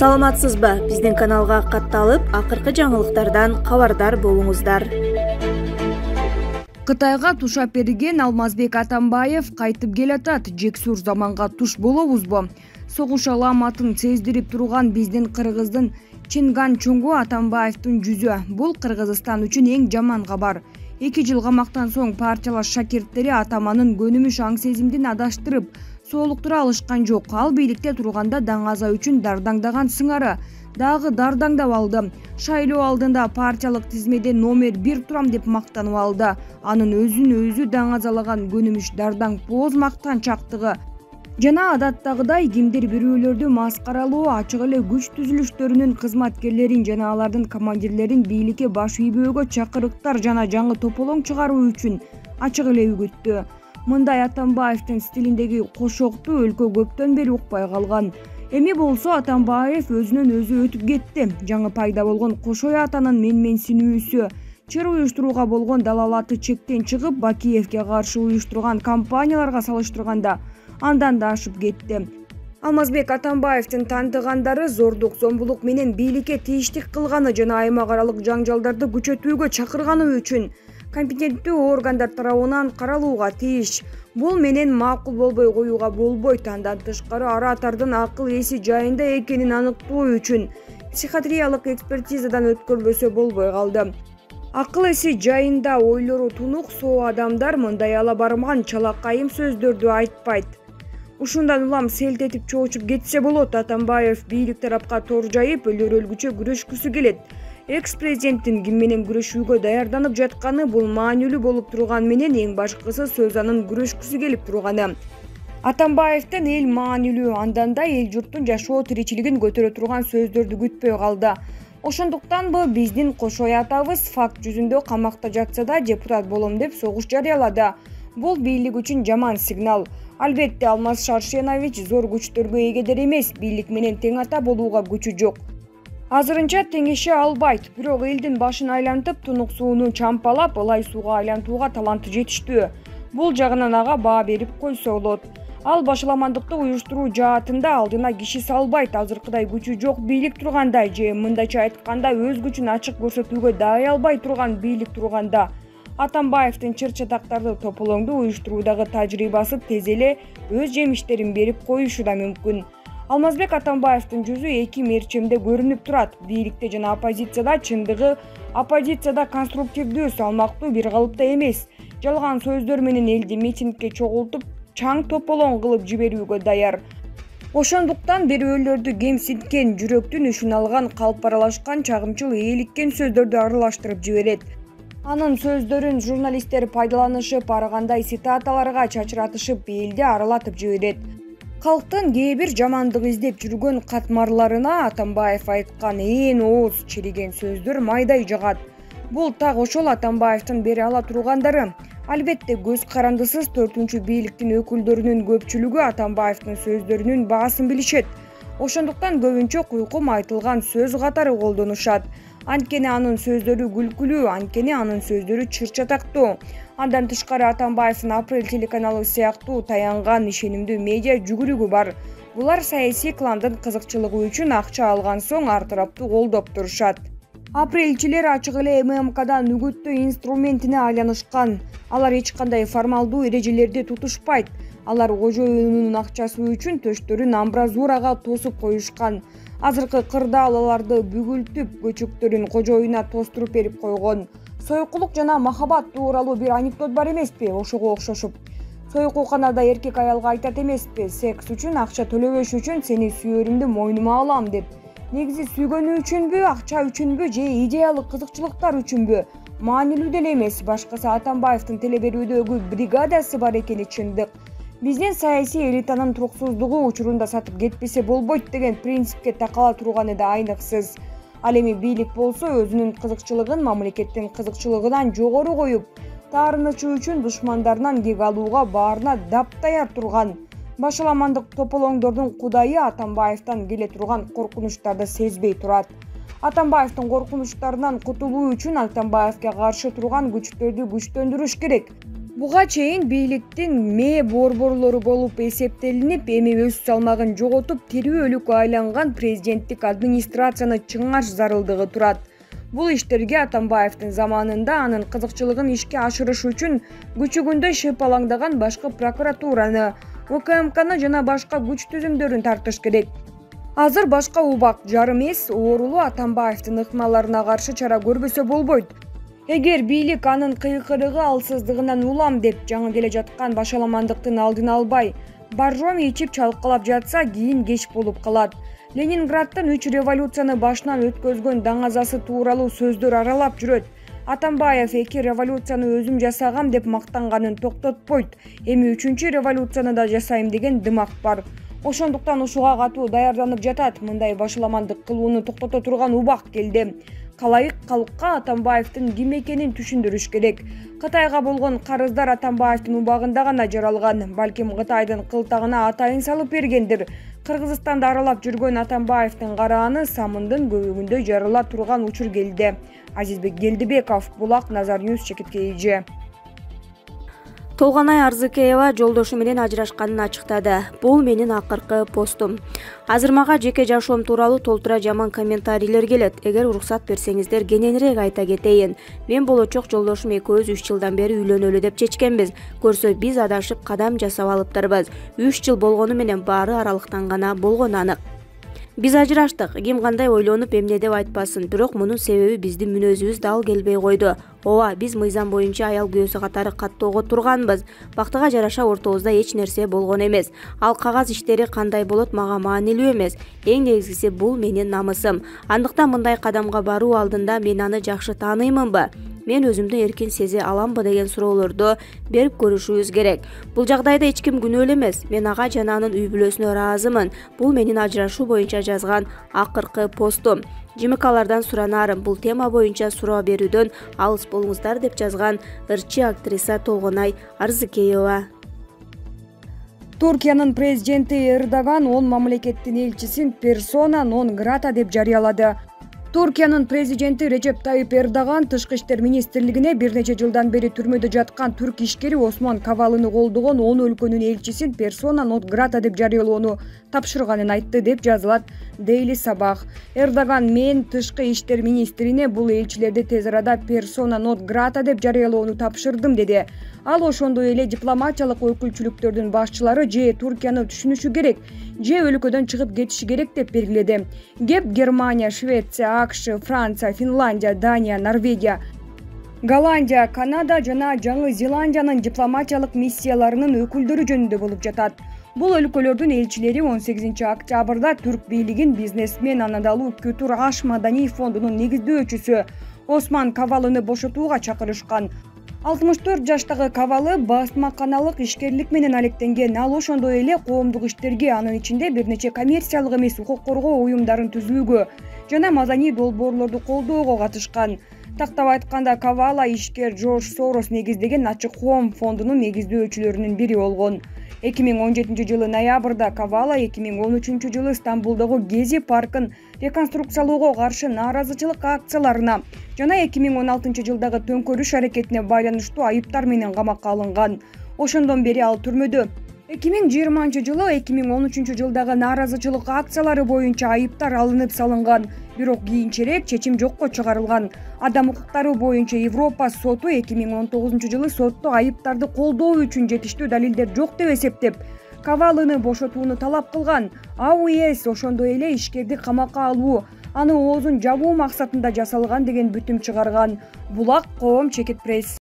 Саламатсызбы? Биздин каналга катталып, акыркы жаңылыктардан кабардар болуңуздар. Кытайга тушап берген Алмазбек Атамбаев кайтып келатат. Жексур заманга туш болобузбу? Согуш аламатын сездирип турган биздин кыргыздын Чинган Чоңгу Атамбаевдин жүзү. Бул Кыргызстан үчүн эң жаман кабар. 2 жыл камактан соң партиялаш шакирттери атаманын көнүмүш аң сезимдин адаштырып, соолуктура алышкан жок. Ал бийликте турганда даңаза үчүн дардаңдаган сыңары дагы дардаңдап алды. Шайлоо алдында партиялык тизмеде номер 1 турам деп мактанып алды. Анын өзүн өзү даңазалаган көнүмүш дардаң боз мактанчактыгы жана адаттагыдай кимдир бирөөлөрдү маскаралоо, ачык эле күч түзүлүштөрүнүн кызматкерлерин жана алардын командирлерин бийликке баш ийбөөгө чакырыктар жана жаңы тополоң чыгаруу үчүн ачык эле үгүттү. Мындай Атамбаевдин стилиндеги кошокту өлкө көптөн бери укпай калган. Эми болсо Атамбаев өзүнөн өзү өтүп кетти. Жаңы пайда болгон Кошой атанын менменсинүүсү, чыр уюштурууга болгон далалаты чектен чыгып, Бакиевге каршы уюштурган кампанияларга салыштырганда андан да ашып кетти. Алмазбек Атамбаевдин тандыгандары зордук, зомбулук менен бийликке тийиштик кылганы жана аймак аралык жаңжалдарды күчөтүүгө чакырганы үчүн компетенттүү органдар тарабынан каралууга тийиш. Бул менен макул болбой коюуга болбойт. Андан тышкары аратардын акыл эси жайында экенин аныктоо үчүн психиатриялык экспертизадан өткөрбөсө болбой калды. Акыл эси жайында ойлору тунук соо адамдар мындай ала бармаган чалакайым сөздөрдү айтпайт. Ушундан улам селт этип чоочуп кетсе болот. Атамбаев бийлик тарапка тор жайып, өлөр өлгүчө күрөшкүсү келет. Экс-президенттин ким менен күрөшүүгө даярданып жатканы бул маанилүү болуп турган менен эң башкысы сөз анын күрөшкүсү келип турганы. Атамбаевдин эл маанилүү, андан да эл журттун жашоо тиричилигин көтөрө турган сөздөрдү күтпөй калды. Ошондуктанбы биздин Кошой атабыз факт жүзүндө камакта жатса да депутат болом деп согуш жарыялады. Бул бийлик үчүн жаман сигнал. Албетте Алмаз Шаршенович зор күчтөргө ээлер эмес, бийлик менен тең ата болууга күчү жок. Азырынча теңеше албайт, бирок элдин башын айлантып, тунук сууну чампалап, ылай сууга айлантууга таланты жетиштүү. Бул жагынан ага баа берип койсо болот. Ал башаламандыкты уюштуруу жаатында алдына киши салбайт, азыркыдай күчү жок бийлик турганда же мындайча айтканда өз күчүн ачык көрсөтүүгө даай албай турган бийлик турганда. Атамбаевдин чыр-чатактарды тополоңду уюштуруудагы тажрыйбасы тез эле өз жемиштерин берип коюшу да мүмкүн. Алмазбек Атамбаевдин жүзү эки мерчемде көрүнүп турат. Бийликте жана оппозицияда чындыгы оппозицияда конструктивдүү, салмактуу, бир калыпта эмес. Жалган сөздөр менен элди митингге чогултуп, чаң тополоң кылып жиберүүгө даяр. Ошондуктан бирөөлөрдү кемсинткен, жүрөктүн үшүн алган, калп аралашкан, чагымчыл, ээликкен сөздөрдү аралаштырып жиберет. Анын сөздөрүн журналисттер пайдаланышып, ар кандай цитаталарга чачыратышып, элди аралатып жиберет. Калктын кээ бир жамандык издеп жүргөн катмарларына Атамбаев айткан ээн ооз чириген сөздөр майдай жагат. Бул так ошол Атамбаевдин бере ала тургандары. Албетте көз карандысыз 4-чү бийликтин өкүлдөрүнүн көпчүлүгү Атамбаевдин сөздөрүнүн баасын билишет. Ошондуктан көбүнчө куйкум айтылган сөз катары колдонушат. Анткени анын сөздөрү күлкүлүү, анткени анын сөздөрү чыр-чатактуу. Андан тышкары Атамбаевдин Апрель телеканалы сыяктуу таянган ишенимдүү медиа жүгүрүгү бар. Булар саясий кландын кызыкчылыгы үчүн акча алган соң ар тараптуу колдоп турушат. Апрельчилер ачык эле ММКдан үгүттөө инструментине айланышкан. Алар эч кандай формалдуу эрежелерди тутушпайт. Алар кожоюнунун акчасы үчүн төштөрүн амбразурага тосуп коюшкан. Азыркы кырдаалаларды бүгүлтүп, көчөктөрүн кожоюна тостуруп берип койгон. Сойкулук жана махабат тууралуу бир анекдот бар эмеспи? Ошого окшошуп. Сойкулканада эркек аялга айтат эмеспи? Секс үчүн акча төлөбөш үчүн сени сүйөрүмдү мойнума алам деп. Негизи сүйгөнү үчүнбү, акча үчүнбү же идеялык кызыкчылыктар үчүнбү? Маанилүү деле эмес. Башкысы Атамбаевдин телеберүүдөгү бригадасы бар экени чындык. Биздин саясий элитанын туруксуздугу учурунда сатып кетпесе болбойт деген принципке такала турганы да айныксыз. Ал эми бийлик болсо өзүнүн кызыкчылыгын мамлекеттин кызыкчылыгынан жогору коюп, таарынычы үчүн душмандарынан кек алууга баарына даптаяр турган. Башаламандык тополоңдордун кудайы Атамбаевден келе турган коркунучтарды сезбей турат. Атамбаевдин коркунучтарынан кутулуу үчүн Атамбаевге каршы турган күчтөрдү күчтөндүрүш керек. Буга чейин бийликтин мээ борборлору болуп эсептелинип, эми өз салмагын жоготуп, тирүү өлүккө айланган президенттик администрацияны чыңаш зарылдыгы турат. Бул иштерге Атамбаевдин заманында анын кызыкчылыгын ишке ашырыш үчүн күчүгүндө шыпалаңдаган башкы прокуратураны, УКМКны жана башка күч түзүмдөрүн тартыш керек. Азыр башка убак жарым эс оорулуу Атамбаевдин ыкмаларына каршы чара көрбөсө болбойт. Эгер бийлик анын кыйкырыгы алсыздыгынан улам деп жаңы келе жаткан башаламандыктын алдын албай, боржоми ичип чалкалап жатса, кийин кеч болуп калат. Ленинградтын 3 революцияны башынан өткөзгөн даңазасы тууралуу сөздөр аралап жүрөт. Атамбаев 2 революцияны өзүм жасагам деп мактанганын токтотпойт. Эми 3-чү революцияны да жасайм деген дымак бар. Ошондуктан ушуга катуу даярданып жатат. Мындай башаламандык кылууну токтото турган убак келди. Калайык калкка Атамбаевдин ким экенин түшүндүрүш керек. Кытайга болгон карыздар Атамбаевдин убагында гана жаралган. Балким Кытайдын кылтагына атайын салып бергендир. Кыргызстанды аралап жүргөн Атамбаевдин карааны самындын көбүгүндө жарыла турган учур келди. Азизбек Келдибеков, Булак, Назар Ньюс, Чекиткей. Толгонай Арзыкеева жолдошу менен ажырашканын ачыктады. Бул менин акыркы постум. Азыр мага жеке жашоом тууралуу толтура жаман комментарийлер келет. Эгер уруксат берсеңиздер, кененирээк айта кетейин. Мен болочок жолдошум экөөбүз 3 жылдан бери үйлөнөлү деп чечкенбиз. Көрсө биз адашып кадам жасап алыптырбыз. 3 жыл болгону менен баары аралыктан гана болгону анык. Биз ажыраштык. Ким кандай ойлонуп эмне деп айтпасын. Бирок мунун себеби биздин мүнөзүбүз дал келбей койду. Ооба, биз мыйзам боюнча аял күйөөсү катары каттоого турганбыз. Бактыга жараша ортобузда эч нерсе болгон эмес. Ал кагаз иштери кандай болот мага маанилүү эмес. Эң негизгиси бул менин намысым. Андыктан мындай кадамга баруу алдында мен аны жакшы тааныймынбы? Мен өзүмдү эркин сезе аламбы деген суроолорду берип көрүшүбүз керек. Бул жагдайда эч ким күнөөлүү эмес. Мен ага жана анын үй бүлөсүнө ыраазымын. Бул менин ажырашуу боюнча жазган акыркы постум. ЖМКлардан суранарым, бул тема боюнча суроо берүүдөн алыс болуңуздар деп жазган ырчы актриса Толгонай Арзыкеева. Туркиянын президенти Эрдоган 10 мамлекеттин элчисин персона нон грата деп жарыялады. Туркиянын президенти Режеп Тайып Эрдоган тышкы иштер министрлигине бир нече жылдан бери түрмөдө жаткан түрк ишкери Осман Кавалыны колдогон 10 өлкөнүн элчисин персона нон грата деп жарыялоону тапшырганын айтты деп жазылат Daily Sabah. Эрдоган мен тышкы иштер министрине бул элчилерди тез арада персона нон грата деп жарыялоону тапшырдым деди. Ал ошондой эле дипломатиялык өкүлчүлүктөрдүн башчылары же Туркияны түшүнүшү керек, же өлкөдөн чыгып кетиши керек деп белгиледи. Кеп Германия, Швеция, АКШ, Франция, Финляндия, Дания, Норвегия, Голландия, Канада жана Жаңы Зеландиянын дипломатиялык миссияларынын өкүлдөрү жөнүндө болуп жатат. Бул өлкөлөрдүн элчилери 18 октябрда түрк бийлигин бизнесмен Анадолу Kültür Aş Madani фондунун негиздөөчүсү Осман Кавалыны бошотууга чакырышкан. 64 жаштагы Кавалы басмаканалык ишкерлик менен алектенген. Ал ошондой эле коомдук иштерге, анын ичинде бир нече коммерциялык эмес укук коргоо уюмдарын түзүүгө жана мазани долбоорлорду колдоого катышкан. Тактап айтканда, Кавала ишкер Жорж Сорос негиздеген Ачык Хоом фондунун негиздөөчүлөрүнүн бири болгон. 2017 жылы ноябрда Кавала 2013 жылы Стамбулдогу Гези паркын реконструкциялоого каршы нааразычылык акцияларына жана 2016 жылдагы төңкөрүш аракетине байланыштуу айыптар менен камакка алынган. Ошондон бери ал түрмөдө. 2020 жылы 2013 жылдагы нааразычылык акциялары боюнча айыптар алынып салынган, бирок кийинчерээк чечим жокко чыгарылган. Адам укуктары боюнча Европа соту 2019 жылы сотто айыптарды колдоо үчүн жетиштүү далилдер жок деп эсептеп, Кавалыны бошотууну талап кылган. АУЕС ошондой эле ишкерди камакка алуу, аны оозун жабуу максатында жасалган деген бүтүм чыгарган. Булак, Коом, Чекит пресс.